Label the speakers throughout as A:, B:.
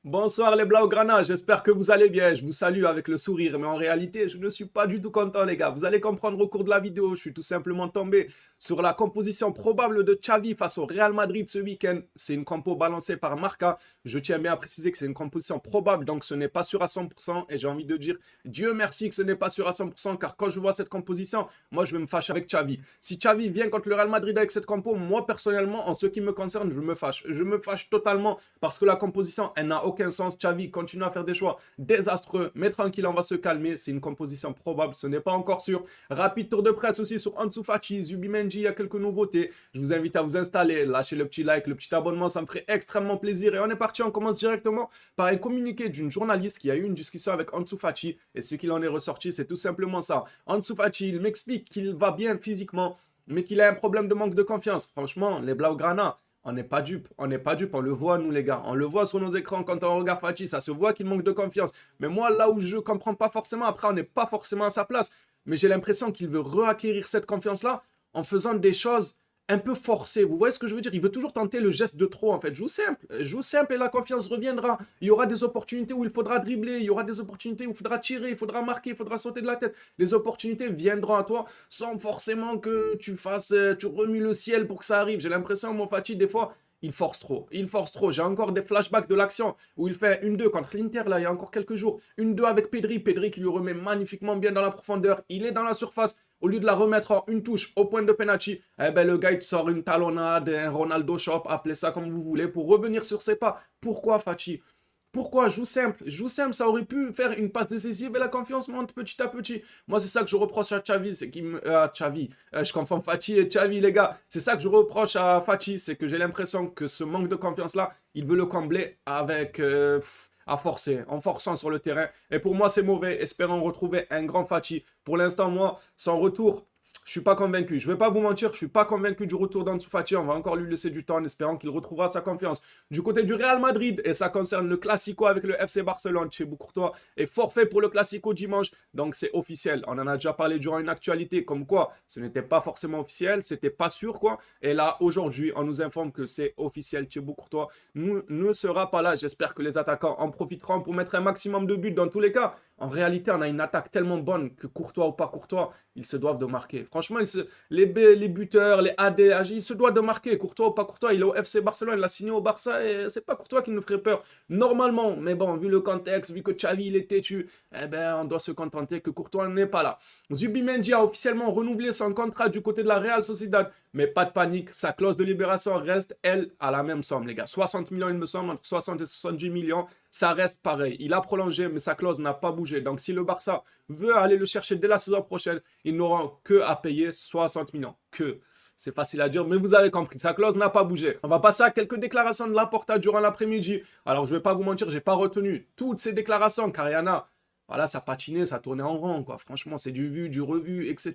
A: Bonsoir les Blaugrana, j'espère que vous allez bien. Je vous salue avec le sourire, mais en réalité, je ne suis pas du tout content, les gars. Vous allez comprendre au cours de la vidéo. Je suis tout simplement tombé sur la composition probable de Xavi face au Real Madrid ce week-end. C'est une compo balancée par Marca. Je tiens bien à préciser que c'est une composition probable, donc ce n'est pas sûr à 100%. Et j'ai envie de dire, Dieu merci que ce n'est pas sûr à 100%, car quand je vois cette composition, moi je vais me fâcher avec Xavi. Si Xavi vient contre le Real Madrid avec cette compo, moi personnellement, en ce qui me concerne, je me fâche. Je me fâche totalement parce que la composition, elle n'a aucun sens. Xavi continue à faire des choix désastreux, mais tranquille, on va se calmer. C'est une composition probable, ce n'est pas encore sûr. Rapide tour de presse aussi sur Ansu Fati, Zubimendi, il y a quelques nouveautés. Je vous invite à vous installer, lâcher le petit like, le petit abonnement, ça me ferait extrêmement plaisir. Et on est parti, on commence directement par un communiqué d'une journaliste qui a eu une discussion avec Ansu Fati. Et ce qu'il en est ressorti, c'est tout simplement ça. Ansu Fati, il m'explique qu'il va bien physiquement, mais qu'il a un problème de manque de confiance. Franchement, les Blaugrana, on n'est pas dupes, on n'est pas dupes, on le voit nous les gars, on le voit sur nos écrans quand on regarde Fati, ça se voit qu'il manque de confiance. Mais moi là où je comprends pas forcément, après on n'est pas forcément à sa place, mais j'ai l'impression qu'il veut reacquérir cette confiance-là en faisant des choses un peu forcées. Vous voyez ce que je veux dire? Il veut toujours tenter le geste de trop en fait. Joue simple et la confiance reviendra. Il y aura des opportunités où il faudra dribbler, il y aura des opportunités où il faudra tirer, il faudra marquer, il faudra sauter de la tête. Les opportunités viendront à toi sans forcément que tu fasses, tu remues le ciel pour que ça arrive. J'ai l'impression, mon Fati, des fois, il force trop. Il force trop. J'ai encore des flashbacks de l'action où il fait une 2 contre l'Inter, là, il y a encore quelques jours. Une 2 avec Pedri. Pedri qui lui remet magnifiquement bien dans la profondeur. Il est dans la surface. Au lieu de la remettre en une touche au point de penalty, eh ben, le gars, il te sort une talonnade, un Ronaldo shop, appelez ça comme vous voulez, pour revenir sur ses pas. Pourquoi, Fati? Pourquoi? Joue simple, ça aurait pu faire une passe décisive et la confiance monte petit à petit. Moi, c'est ça que je reproche à Xavi, c'est qu'il me... Xavi, je confonds Fati et Xavi, les gars. C'est ça que je reproche à Fati, c'est que j'ai l'impression que ce manque de confiance-là, il veut le combler avec... à forcer, en forçant sur le terrain. Et pour moi, c'est mauvais. Espérons retrouver un grand Fati. Pour l'instant, moi, son retour... Je suis pas convaincu. Je vais pas vous mentir, je suis pas convaincu du retour d'Ansu Fati. On va encore lui laisser du temps en espérant qu'il retrouvera sa confiance. Du côté du Real Madrid, et ça concerne le Classico avec le FC Barcelone, Thibaut Courtois est forfait pour le Classico dimanche. Donc c'est officiel. On en a déjà parlé durant une actualité comme quoi ce n'était pas forcément officiel, c'était pas sûr quoi. Et là, aujourd'hui, on nous informe que c'est officiel. Thibaut Courtois ne sera pas là. J'espère que les attaquants en profiteront pour mettre un maximum de buts dans tous les cas. En réalité, on a une attaque tellement bonne que Courtois ou pas Courtois, ils se doivent de marquer. Franchement, les buteurs, les AD, ils se doivent de marquer. Courtois ou pas Courtois, il est au FC Barcelone, il a signé au Barça et c'est pas Courtois qui nous ferait peur. Normalement, mais bon, vu le contexte, vu que Xavi il est têtu, eh ben, on doit se contenter que Courtois n'est pas là. Zubimendi a officiellement renouvelé son contrat du côté de la Real Sociedad, mais pas de panique, sa clause de libération reste, elle, à la même somme, les gars. 60 millions, il me semble, entre 60 et 70 millions, ça reste pareil. Il a prolongé, mais sa clause n'a pas bougé. Donc, si le Barça veut aller le chercher dès la saison prochaine, ils n'auront que à payer 60 millions. Que. C'est facile à dire, mais vous avez compris, sa clause n'a pas bougé. On va passer à quelques déclarations de Laporta durant l'après-midi. Alors, je ne vais pas vous mentir, j'ai pas retenu toutes ces déclarations, car il y en a. Voilà, ça patinait, ça tournait en rond, quoi. Franchement, c'est du vu, du revu, etc.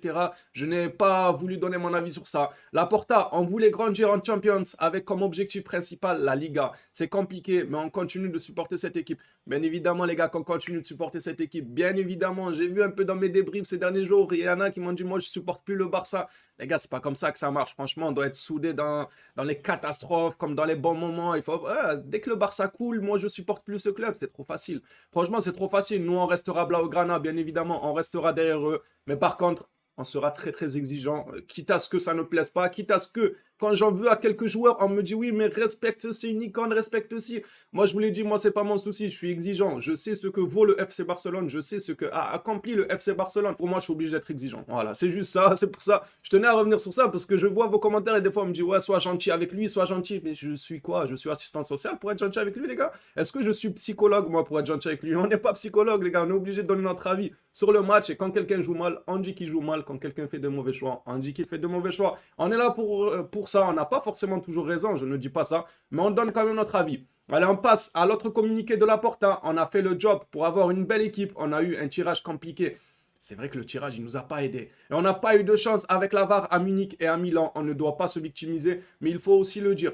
A: Je n'ai pas voulu donner mon avis sur ça. Laporta, on voulait grandir en Champions avec comme objectif principal la Liga. C'est compliqué, mais on continue de supporter cette équipe. Bien évidemment, les gars, qu'on continue de supporter cette équipe. Bien évidemment, j'ai vu un peu dans mes débriefs ces derniers jours, il y en a qui m'ont dit, moi, je supporte plus le Barça. Les gars, c'est pas comme ça que ça marche. Franchement, on doit être soudés dans les catastrophes, comme dans les bons moments. Il faut, dès que le Barça coule, moi, je supporte plus ce club. C'est trop facile. Franchement, c'est trop facile. Nous, on restera Blaugrana, bien évidemment. On restera derrière eux. Mais par contre, on sera très, très exigeant. Quitte à ce que ça ne plaise pas. Quitte à ce que, quand j'en veux à quelques joueurs, on me dit oui, mais respecte ci, Nikon, respecte ci. Moi, je vous l'ai dit, moi, c'est pas mon souci. Je suis exigeant. Je sais ce que vaut le FC Barcelone. Je sais ce que a accompli le FC Barcelone. Pour moi, je suis obligé d'être exigeant. Voilà, c'est juste ça. C'est pour ça. Je tenais à revenir sur ça parce que je vois vos commentaires et des fois, on me dit ouais, sois gentil avec lui, sois gentil. Mais je suis quoi? Je suis assistant social pour être gentil avec lui, les gars? Est-ce que je suis psychologue, moi, pour être gentil avec lui? On n'est pas psychologue, les gars. On est obligé de donner notre avis sur le match. Et quand quelqu'un joue mal, on dit qu'il joue mal. Quand quelqu'un fait de mauvais choix, on dit qu'il fait de mauvais choix. On est là pour ça. On n'a pas forcément toujours raison, je ne dis pas ça, mais on donne quand même notre avis. Allez, on passe à l'autre communiqué de Laporta. On a fait le job pour avoir une belle équipe. On a eu un tirage compliqué. C'est vrai que le tirage, il ne nous a pas aidé. Et on n'a pas eu de chance avec la VAR à Munich et à Milan. On ne doit pas se victimiser, mais il faut aussi le dire.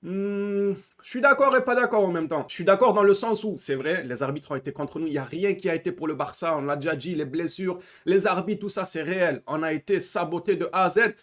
A: Je suis d'accord et pas d'accord en même temps. Je suis d'accord dans le sens où, c'est vrai, les arbitres ont été contre nous. Il n'y a rien qui a été pour le Barça. On l'a déjà dit, les blessures, les arbitres, tout ça, c'est réel. On a été saboté de A à Z.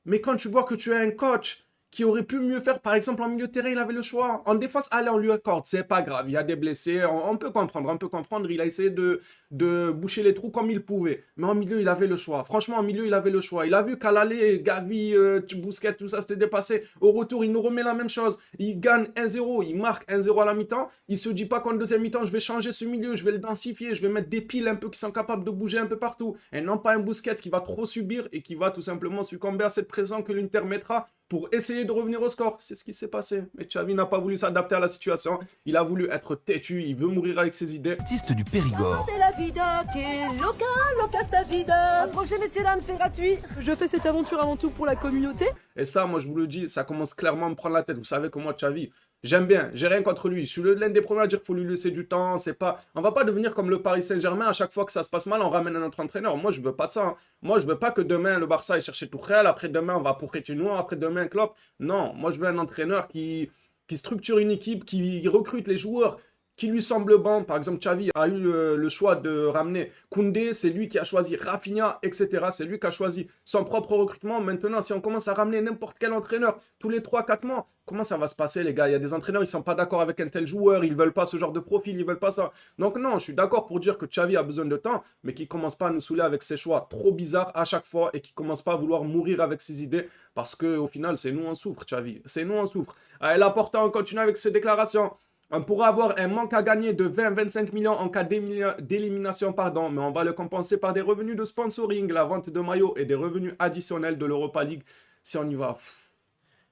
A: Mais quand tu vois que tu es un coach qui aurait pu mieux faire. Par exemple, en milieu de terrain, il avait le choix. En défense, allez, on lui accorde, c'est pas grave. Il y a des blessés, on peut comprendre, on peut comprendre. Il a essayé de boucher les trous comme il pouvait. Mais en milieu, il avait le choix. Franchement, en milieu, il avait le choix. Il a vu qu'à l'aller, Gavi, Busquets, tout ça, c'était dépassé. Au retour, il nous remet la même chose. Il gagne 1-0, il marque 1-0 à la mi-temps. Il se dit pas qu'en deuxième mi-temps, je vais changer ce milieu, je vais le densifier, je vais mettre des piles un peu qui sont capables de bouger un peu partout. Et non pas un Busquets qui va trop subir et qui va tout simplement succomber à cette pression que l'Inter mettra pour essayer de revenir au score. C'est ce qui s'est passé. Mais Xavi n'a pas voulu s'adapter à la situation. Il a voulu être têtu, il veut mourir avec ses idées.
B: Artiste du Périgord.
C: La vida che loca, loca sta vida. Approchez messieurs dames, c'est gratuit. Je fais cette aventure avant tout pour la communauté.
A: Et ça, moi je vous le dis, ça commence clairement à me prendre la tête. Vous savez que moi, Xavi, j'aime bien, j'ai rien contre lui. Je suis l'un des premiers à dire qu'il faut lui laisser du temps. C'est pas, on va pas devenir comme le Paris Saint-Germain. À chaque fois que ça se passe mal, on ramène un autre entraîneur. Moi, je veux pas de ça. Hein. Moi, je veux pas que demain le Barça aille chercher Tuchel. Après demain, on va pour Pochettino. Après demain, Klopp. Non, moi je veux un entraîneur qui structure une équipe, qui recrute les joueurs qui lui semble bon. Par exemple, Xavi a eu le choix de ramener Koundé, c'est lui qui a choisi Rafinha, etc. C'est lui qui a choisi son propre recrutement. Maintenant, si on commence à ramener n'importe quel entraîneur tous les 3-4 mois, comment ça va se passer, les gars? Il y a des entraîneurs, ils ne sont pas d'accord avec un tel joueur, ils ne veulent pas ce genre de profil, ils ne veulent pas ça. Donc non, je suis d'accord pour dire que Xavi a besoin de temps, mais qu'il ne commence pas à nous saouler avec ses choix trop bizarres à chaque fois et qu'il ne commence pas à vouloir mourir avec ses idées, parce qu'au final, c'est nous en souffre, Xavi. C'est nous en souffre. Allez, Laporta, on continue avec ses déclarations. On pourra avoir un manque à gagner de 20-25 millions en cas d'élimination, mais on va le compenser par des revenus de sponsoring, la vente de maillots et des revenus additionnels de l'Europa League. Si on y va,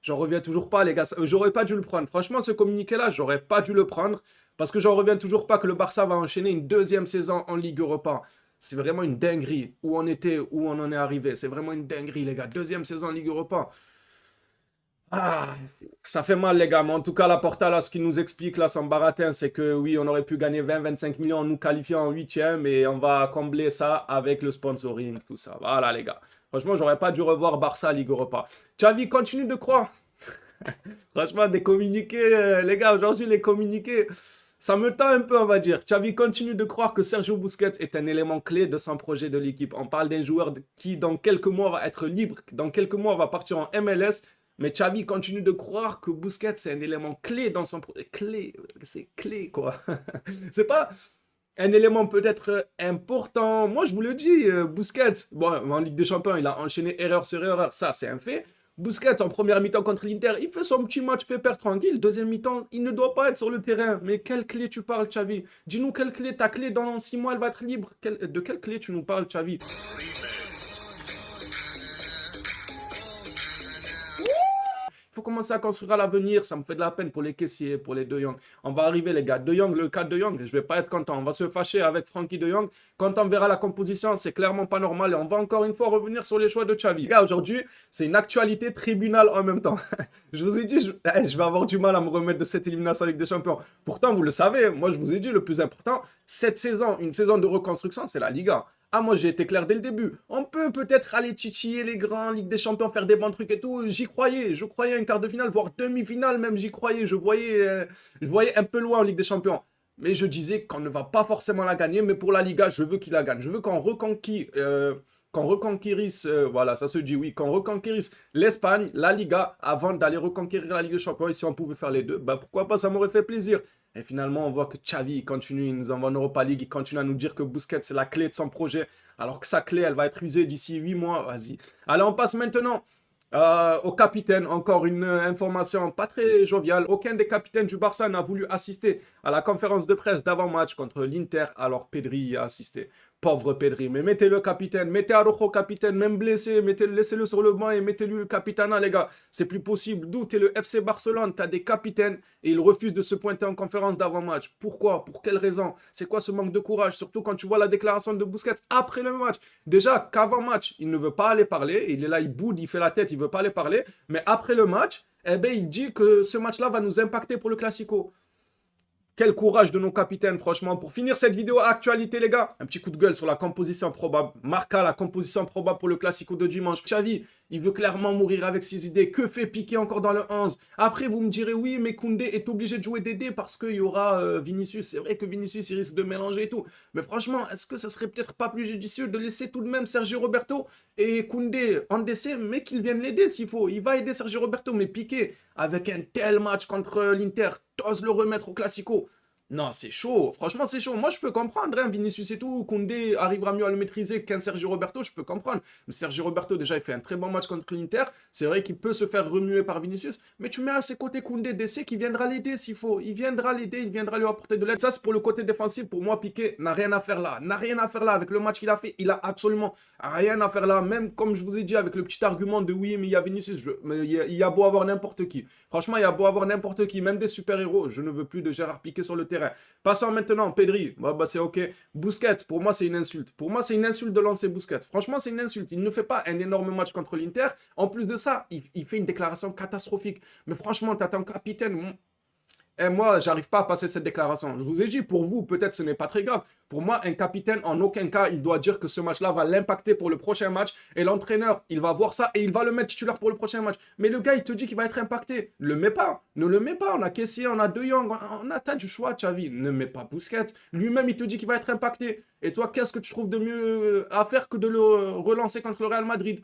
A: j'en reviens toujours pas, les gars. J'aurais pas dû le prendre. Franchement, ce communiqué-là, j'aurais pas dû le prendre parce que j'en reviens toujours pas que le Barça va enchaîner une deuxième saison en Ligue Europa. C'est vraiment une dinguerie où on était, où on en est arrivé. C'est vraiment une dinguerie, les gars. Deuxième saison en Ligue Europa. Ah, ça fait mal, les gars. Mais en tout cas, Laporta, là, ce qu'il nous explique, là, son baratin, c'est que oui, on aurait pu gagner 20-25 millions en nous qualifiant en huitième et on va combler ça avec le sponsoring, tout ça. Voilà, les gars. Franchement, j'aurais pas dû revoir Barça Ligue Europa. Xavi continue de croire. Franchement, des communiqués, les gars, aujourd'hui, les communiqués, ça me tend un peu, on va dire. Xavi continue de croire que Sergio Busquets est un élément clé de son projet de l'équipe. On parle d'un joueur qui, dans quelques mois, va être libre, dans quelques mois, va partir en MLS. Mais Xavi continue de croire que Busquets, c'est un élément clé dans son projet. Clé, c'est clé, quoi. C'est pas un élément peut-être important. Moi, je vous le dis, Busquets, bon, en Ligue des Champions, il a enchaîné erreur sur erreur. Ça, c'est un fait. Busquets, en première mi-temps contre l'Inter, il fait son petit match pépère tranquille. Deuxième mi-temps, il ne doit pas être sur le terrain. Mais quelle clé tu parles, Xavi? Dis-nous quelle clé. Ta clé, dans 6 mois, elle va être libre. De quelle clé tu nous parles, Xavi? Il faut commencer à construire à l'avenir. Ça me fait de la peine pour les caissiers, pour les De Jong. On va arriver, les gars. De Jong, le cas de Jong, je vais pas être content. On va se fâcher avec Frenkie De Jong. Quand on verra la composition, c'est clairement pas normal. Et on va encore une fois revenir sur les choix de Xavi. Les gars, aujourd'hui, c'est une actualité tribunal en même temps. Je vous ai dit, je vais avoir du mal à me remettre de cette élimination en Ligue des Champions. Pourtant, vous le savez, moi, je vous ai dit, le plus important, cette saison, une saison de reconstruction, c'est la Liga. Ah, moi, j'ai été clair dès le début. On peut peut-être aller titiller les grands, Ligue des Champions, faire des bons trucs et tout. J'y croyais. Je croyais à une quart de finale, voire demi-finale même, j'y croyais. Je voyais un peu loin en Ligue des Champions. Mais je disais qu'on ne va pas forcément la gagner. Mais pour la Liga, je veux qu'il la gagne. Je veux qu'on reconquérisse, voilà, ça se dit, oui, qu'on reconquérisse l'Espagne, la Liga, avant d'aller reconquérir la Ligue des Champions. Et si on pouvait faire les deux, bah pourquoi pas, ça m'aurait fait plaisir. Et finalement, on voit que Xavi continue, il nous envoie en Europa League, il continue à nous dire que Busquets, c'est la clé de son projet, alors que sa clé, elle va être usée d'ici 8 mois. Vas-y. Allez, on passe maintenant au capitaine. Encore une information pas très joviale. Aucun des capitaines du Barça n'a voulu assister à la conférence de presse d'avant-match contre l'Inter, alors Pedri y a assisté. Pauvre Pedri, mais mettez-le capitaine, mettez Araujo capitaine, même blessé, laissez-le sur le banc et mettez-lui le capitana, les gars. C'est plus possible. D'où t'es le FC Barcelone, t'as des capitaines et ils refusent de se pointer en conférence d'avant-match. Pourquoi? Pour quelle raison? C'est quoi ce manque de courage? Surtout quand tu vois la déclaration de Busquets après le match. Déjà qu'avant-match, il ne veut pas aller parler. Il est là, il boude, il fait la tête, il veut pas aller parler. Mais après le match, eh ben, il dit que ce match-là va nous impacter pour le Classico. Quel courage de nos capitaines, franchement. Pour finir cette vidéo actualité, les gars, un petit coup de gueule sur la composition probable. Marca, la composition probable pour le Classico de dimanche. Xavi, Il veut clairement mourir avec ses idées. Que fait Piqué encore dans le 11? Après, vous me direz, oui, mais Koundé est obligé de jouer Dédé parce qu'il y aura Vinicius. C'est vrai que Vinicius, il risque de mélanger et tout. Mais franchement, est-ce que ça serait peut-être pas plus judicieux de laisser tout de même Sergio Roberto et Koundé en décès, mais qu'ils viennent l'aider s'il faut. Il va aider Sergio Roberto, mais Piqué, avec un tel match contre l'Inter, t'oses le remettre au Classico. Non, c'est chaud. Franchement, c'est chaud. Moi, je peux comprendre, hein, Vinicius et tout. Koundé arrivera mieux à le maîtriser qu'un Sergio Roberto, je peux comprendre. Mais Sergio Roberto, déjà, il fait un très bon match contre l'Inter. C'est vrai qu'il peut se faire remuer par Vinicius. Mais tu mets à ses côtés Koundé d'essai qui viendra l'aider s'il faut. Il viendra l'aider, il viendra lui apporter de l'aide. Ça, c'est pour le côté défensif. Pour moi, Piqué n'a rien à faire là. N'a rien à faire là avec le match qu'il a fait. Il a absolument rien à faire là. Même comme je vous ai dit, avec le petit argument de oui, mais il y a Vinicius. Mais il y a beau avoir n'importe qui. Franchement, il y a beau avoir n'importe qui, même des super-héros. Je ne veux plus de Gérard Piqué sur le terrain. Passons maintenant, Pedri, bah c'est ok. Busquets, pour moi c'est une insulte. Pour moi c'est une insulte de lancer Busquets. Franchement c'est une insulte. Il ne fait pas un énorme match contre l'Inter. En plus de ça, il fait une déclaration catastrophique. Mais franchement, t'as ton capitaine. Et moi, j'arrive pas à passer cette déclaration. Je vous ai dit, pour vous, peut-être ce n'est pas très grave. Pour moi, un capitaine, en aucun cas, il doit dire que ce match-là va l'impacter pour le prochain match. Et l'entraîneur, il va voir ça et il va le mettre titulaire pour le prochain match. Mais le gars, il te dit qu'il va être impacté. Ne le mets pas. Ne le mets pas. On a Kessié, on a De Jong. On a du choix, Xavi. Ne mets pas Busquets. Lui-même, il te dit qu'il va être impacté. Et toi, qu'est-ce que tu trouves de mieux à faire que de le relancer contre le Real Madrid?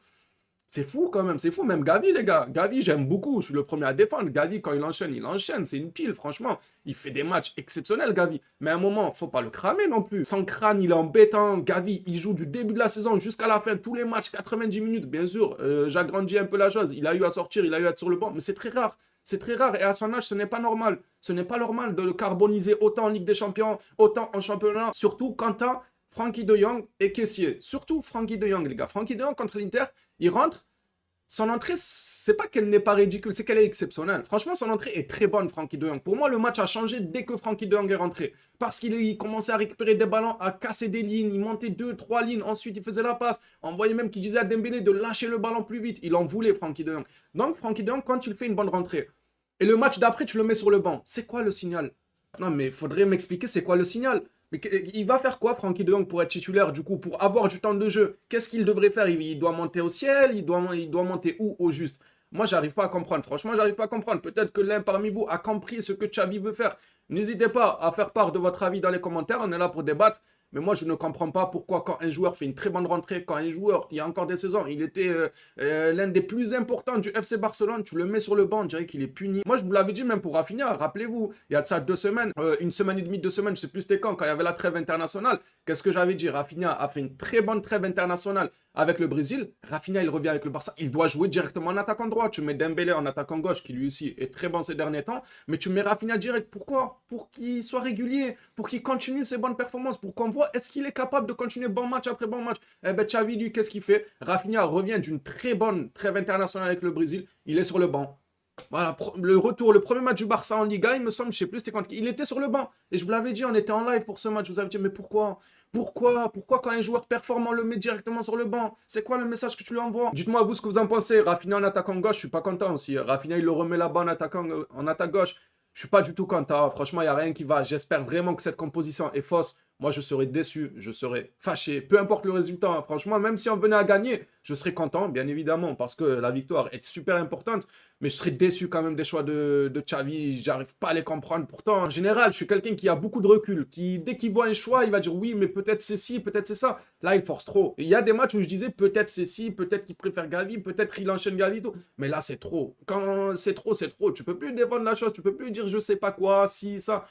A: C'est fou quand même, c'est fou. Même Gavi, les gars. Gavi, j'aime beaucoup. Je suis le premier à défendre. Gavi, quand il enchaîne. C'est une pile, franchement. Il fait des matchs exceptionnels, Gavi. Mais à un moment, faut pas le cramer non plus. Son crâne, il est embêtant. Gavi, il joue du début de la saison jusqu'à la fin. Tous les matchs, 90 minutes, bien sûr. J'agrandis un peu la chose. Il a eu à sortir, il a eu à être sur le banc. Mais c'est très rare. C'est très rare. Et à son âge, ce n'est pas normal. Ce n'est pas normal de le carboniser autant en Ligue des Champions, autant en championnat. Surtout quand t'as Frenkie de Jong et Kessié. Surtout Frenkie de Jong, les gars. Frenkie de Jong contre l'Inter, il rentre. Son entrée, c'est pas qu'elle n'est pas ridicule, c'est qu'elle est exceptionnelle. Franchement, son entrée est très bonne, Frenkie de Jong. Pour moi, le match a changé dès que Frenkie de Jong est rentré. Parce qu'il commençait à récupérer des ballons, à casser des lignes, il montait 2-3 lignes, ensuite il faisait la passe. On voyait même qu'il disait à Dembélé de lâcher le ballon plus vite. Il en voulait, Frenkie de Jong. Donc, Frenkie de Jong, quand il fait une bonne rentrée, et le match d'après, tu le mets sur le banc, c'est quoi le signal? Non, mais il faudrait m'expliquer c'est quoi le signal. Mais il va faire quoi, Frenkie de Jong, pour être titulaire, du coup, pour avoir du temps de jeu? Qu'est-ce qu'il devrait faire? Il doit monter au ciel? Il doit monter où, au juste? Moi, j'arrive pas à comprendre. Franchement, j'arrive pas à comprendre. Peut-être que l'un parmi vous a compris ce que Xavi veut faire. N'hésitez pas à faire part de votre avis dans les commentaires. On est là pour débattre. Mais moi, je ne comprends pas pourquoi quand un joueur fait une très bonne rentrée, quand un joueur, il y a encore des saisons, il était l'un des plus importants du FC Barcelone, tu le mets sur le banc, on dirait qu'il est puni. Moi, je vous l'avais dit même pour Rafinha, rappelez-vous, il y a de ça 2 semaines, une semaine et demie, 2 semaines, je sais plus c'était quand il y avait la trêve internationale. Qu'est-ce que j'avais dit? Rafinha a fait une très bonne trêve internationale avec le Brésil. Rafinha, il revient avec le Barça. Il doit jouer directement en attaquant droit. Tu mets Dembélé en attaquant gauche, qui lui aussi est très bon ces derniers temps. Mais tu mets Rafinha direct. Pourquoi? Pour qu'il soit régulier, pour qu'il continue ses bonnes performances, pour qu'on voit est-ce qu'il est capable de continuer bon match après bon match. Eh ben, Xavi, lui, qu'est-ce qu'il fait? Rafinha revient d'une très bonne trêve internationale avec le Brésil. Il est sur le banc. Voilà, le premier match du Barça en Liga, il me semble, je sais plus c'était quand. Il était sur le banc. Et je vous l'avais dit, on était en live pour ce match. Je vous avais dit, mais pourquoi? Pourquoi quand un joueur performant le met directement sur le banc? C'est quoi le message que tu lui envoies? Dites-moi vous ce que vous en pensez. Rafinha en attaquant gauche, je suis pas content aussi. Rafinha, il le remet là-bas en attaque gauche. Je suis pas du tout content. Franchement, il n'y a rien qui va. J'espère vraiment que cette composition est fausse. Moi, je serais déçu, je serais fâché. Peu importe le résultat, hein. Franchement, même si on venait à gagner, je serais content, bien évidemment, parce que la victoire est super importante. Mais je serais déçu quand même des choix de Xavi. J'arrive pas à les comprendre. Pourtant, en général, je suis quelqu'un qui a beaucoup de recul. Dès qu'il voit un choix, il va dire oui, mais peut-être c'est ci, peut-être c'est ça. Là, il force trop. Et il y a des matchs où je disais peut-être c'est ci, peut-être qu'il préfère Gavi, peut-être il enchaîne Gavi, tout. Mais là, c'est trop. Quand c'est trop, c'est trop. Tu peux plus défendre la chose. Tu peux plus dire je sais pas quoi, si, ça.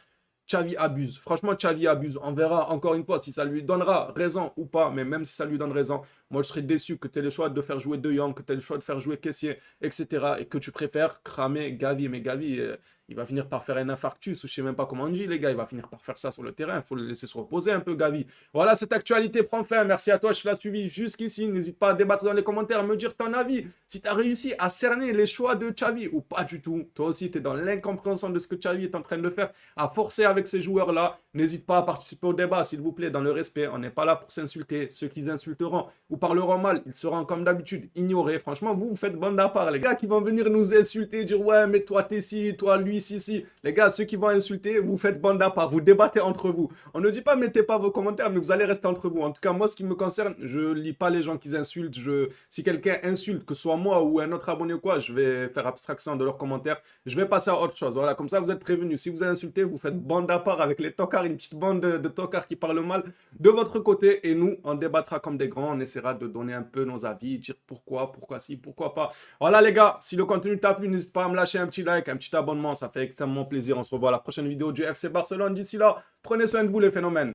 A: Xavi abuse. Franchement, Xavi abuse. On verra encore une fois si ça lui donnera raison ou pas. Mais même si ça lui donne raison, moi, je serais déçu que tu aies le choix de faire jouer De Jong, que tu aies le choix de faire jouer Kessié, etc. Et que tu préfères cramer Gavi. Mais Gavi, il va finir par faire un infarctus. Je sais même pas comment on dit, les gars. Il va finir par faire ça sur le terrain. Il faut le laisser se reposer un peu, Gavi. Voilà, cette actualité prend fin. Merci à toi, je l'ai suivi jusqu'ici. N'hésite pas à débattre dans les commentaires, me dire ton avis. Si tu as réussi à cerner les choix de Xavi ou pas du tout. Toi aussi, tu es dans l'incompréhension de ce que Xavi est en train de faire, à forcer avec ces joueurs-là. N'hésite pas à participer au débat, s'il vous plaît, dans le respect. On n'est pas là pour s'insulter. Ceux qui insulteront ou parleront mal, ils seront comme d'habitude ignorés. Franchement, vous faites bande à part. Les gars qui vont venir nous insulter, dire ouais, mais toi t'es ci, toi lui, lui, si. Les gars, ceux qui vont insulter, vous faites bande à part, vous débattez entre vous. On ne dit pas mettez pas vos commentaires, mais vous allez rester entre vous. En tout cas, moi, ce qui me concerne, je lis pas les gens qui insultent. Si quelqu'un insulte, que ce soit moi ou un autre abonné ou quoi, je vais faire abstraction de leurs commentaires. Je vais passer à autre chose. Voilà, comme ça, vous êtes prévenus. Si vous insultez, vous faites bande à part avec les tocards, une petite bande de tocards qui parlent mal de votre côté. Et nous, on débattra comme des grands. On essaiera de donner un peu nos avis, dire pourquoi si, pourquoi pas. Voilà les gars, si le contenu t'a plu, n'hésite pas à me lâcher un petit like, un petit abonnement. Ça fait extrêmement plaisir. On se revoit à la prochaine vidéo du FC Barcelone. D'ici là, prenez soin de vous les phénomènes.